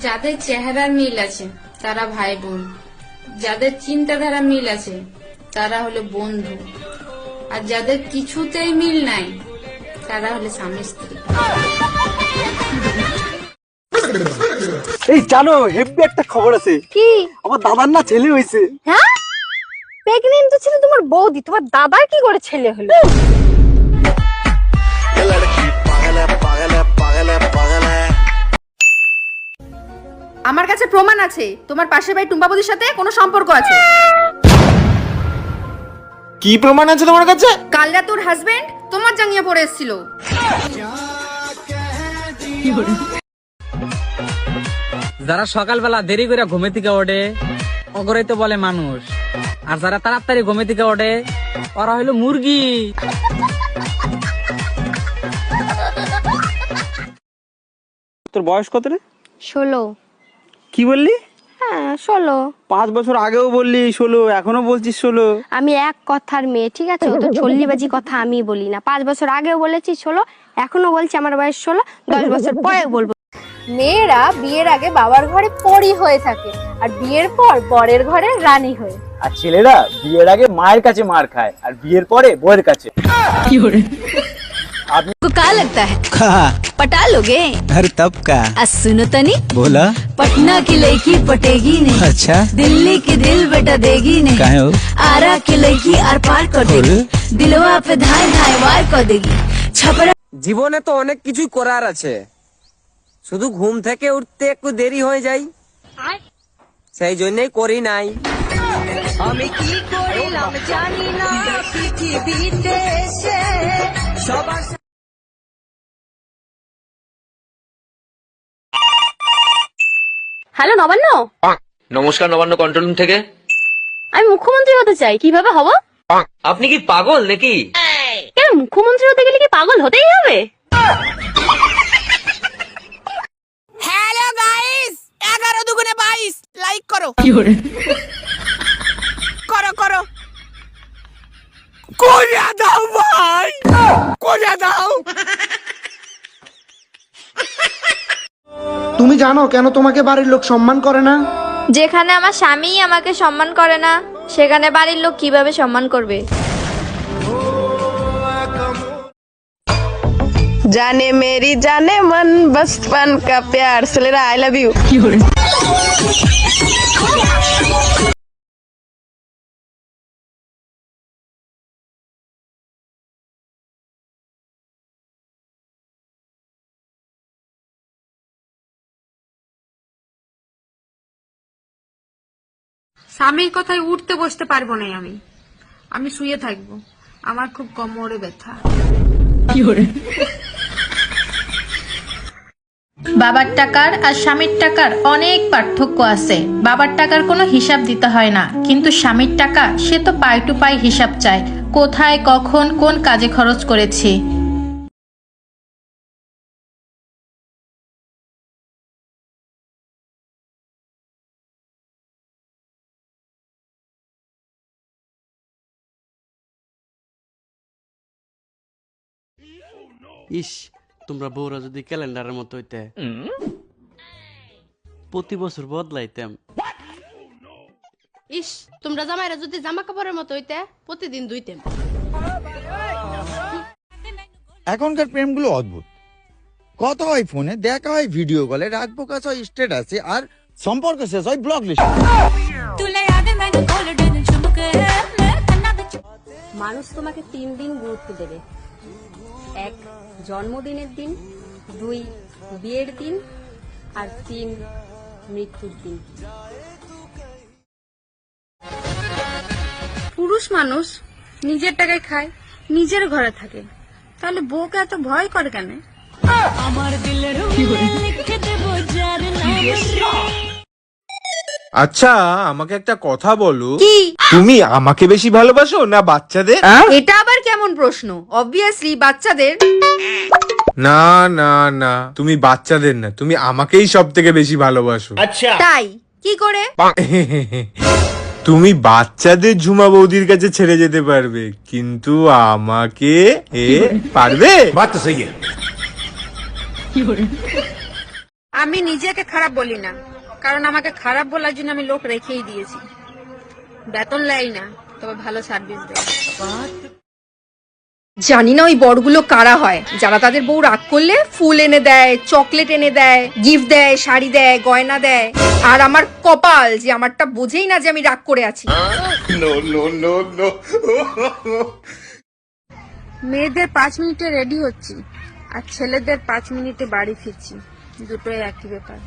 যাদের চেহারার মিল আছে তারা ভাই বোন, যাদের চিন্তাধারা মিল আছে তারা হলো বন্ধু, আর যাদের কিছুতেই মিল নাই তারা হলো স্বামী স্ত্রী। এই জানো হেব্বি একটা খবর আছে। কি? আমার দাদার না ছেলে হয়েছে। হ্যাঁ, প্রেগনেন্ট তো ছিল তোমার বৌদি, তোমার দাদার কি করে ছেলে হলো? আমার কাছে প্রমাণ আছে তোমার পাশের বাড়ি টুম্পাবদির সাথে কোনো সম্পর্ক আছে। কি প্রমাণ আছে তোমার কাছে? কাল রাতে তোর হাজবেন্ড তোমার জাঙ্গিয়া পরে এসেছিল। যারা সকালবেলা দেরি করে ঘুমে থেকে ওঠে ওগরাই তো বলে মানুষ, আর যারা তাড়াতাড়ি ঘুমে থেকে ওঠে ওরা হইলো মুরগি। তোর বয়স কত রে? 16। কি বললি? হ্যাঁ 16। 5 বছর আগেও বললি 16, এখনো বলছিস 16। আমি এক কথার মেয়ে, ঠিক আছে? তো চল্লিবাজি কথা আমি বলি না। 5 বছর আগেও বলেছি 16, এখনো বলছি আমার বয়স 16, 10 বছর পরে বলবো। মেয়েরা বিয়ের আগে বাবার ঘরে পরী হয়ে থাকে, আর বিয়ের পর বরের ঘরে রানী হয়ে। আর ছেলেরা বিয়ের আগে মায়ের কাছে মার খায়, আর বিয়ের পরে বউয়ের কাছে। आपको क्या लगता है पटा लोगे? अरे तब का सुनो तनी बोला पटना की लड़की पटेगी नहीं, अच्छा दिल्ली की दिल बेटा देगी नहीं, काहे हो? आरा की लड़की आर पार कर देगी, दिलवा पे धाय धाय वार कर देगी। छपरा জীবনে তো অনেক কিছুই করার আছে, শুধু ঘুম থেকে উঠতে একটু দেরি হয়ে যায়, সেই জন্যই করি নাই। আমি কি করিলাম জানি না পৃথিবীতে এসে সবার। হ্যালো নবান্ন। নমস্কার, নবান্ন কন্ট্রোল রুম থেকে। আমি মুখ্যমন্ত্রী হতে চাই, কিভাবে হব? আপনি কি পাগল নাকি? কেন, মুখ্যমন্ত্রী হতে গেলে কি পাগল হতেই হবে? হ্যালো গাইস, 11 দুগুণে 22 লাইক করো। করো করো, করে দাও ভাই, করে দাও। তুমি জানো কেন তোমাকে বাড়ির লোক সম্মান করে না? যেখানে আমার স্বামী আমাকে সম্মান করে না, সেখানে বাড়ির লোক কিভাবে সম্মান করবে? জানে মেরি জানে মন বচপন কা প্যার। ছেলেরা আই লাভ ইউ। স্বামীর কথায় উঠতে বসতে পারবো না আমি, আমি শুয়ে থাকবো, আমার খুব কোমরে ব্যথা। বাবার টাকার আর স্বামীর টাকার অনেক পার্থক্য আছে। বাবার টাকার কোনো হিসাব দিতে হয় না, কিন্তু স্বামীর টাকা সে তো পাই টু পাই হিসাব চায়, কোথায় কখন কোন কাজে খরচ করেছি। ইস, তোমরা বউরা যদি ক্যালেন্ডারের মতো হইতে, প্রতি বছর বদলাইতাম। ইস, তোমরা জামাইরা যদি জামা কাপড়ের মতো হইতে, প্রতিদিন ধুইতেম। এখনকার প্রেমগুলো অদ্ভুত। কথা হয় ফোনে, দেখা হয় ভিডিও কলে, রাত প্রকাশ হয় স্ট্যাটাসে, আর সম্পর্ক শেষ হয় ব্লক লিস্টে। মানুষ তোমাকে 3 দিন গুরুত্ব দেবে: 1 জন্মদিনের দিন, 2 বিয়ের দিন, আর 3 মৃত্যুর দিন। পুরুষ মানুষ নিজের টাকায় খায়, নিজের ঘরে থাকে, তাহলে বউকে এত ভয় করে কেন? আমার দিলের লিখে দেব যার নাম। আচ্ছা, আমাকে একটা কথা বলো, তুমি আমাকে বেশি ভালোবাসো না বাচ্চাদের? এটা আবার কেমন প্রশ্ন? অবভিয়াসলি বাচ্চাদের। না না না, তুমি বাচ্চাদের না, তুমি আমাকেই সব থেকে বেশি ভালোবাসো। তাই কি করে? তুমি বাচ্চাদের ঝুমা বৌদির কাছে ছেড়ে যেতে পারবে, কিন্তু আমাকে পারবে? আমি নিজেকে খারাপ বলি না, কারণ আমাকে খারাপ বলার জন্য আমি লোক রেখেই দিয়েছি। বেতন লাই না, তবে ভালো সার্ভিস দেয়। জানি না ওই বড়গুলো কারা হয়, যারা তাদের বউ রাগ করলে ফুল এনে দেয়, চকলেট এনে দেয়, গিফট দেয়, শাড়ি দেয়, গয়না দেয়। আর আমার কপাল যে আমারটা বোঝেই না যে আমি রাগ করে আছি। মেয়েদের 5 মিনিটে রেডি হচ্ছি, আর ছেলেদের 5 মিনিটে বাড়ি ফিরছি, দুটোই একই ব্যাপার।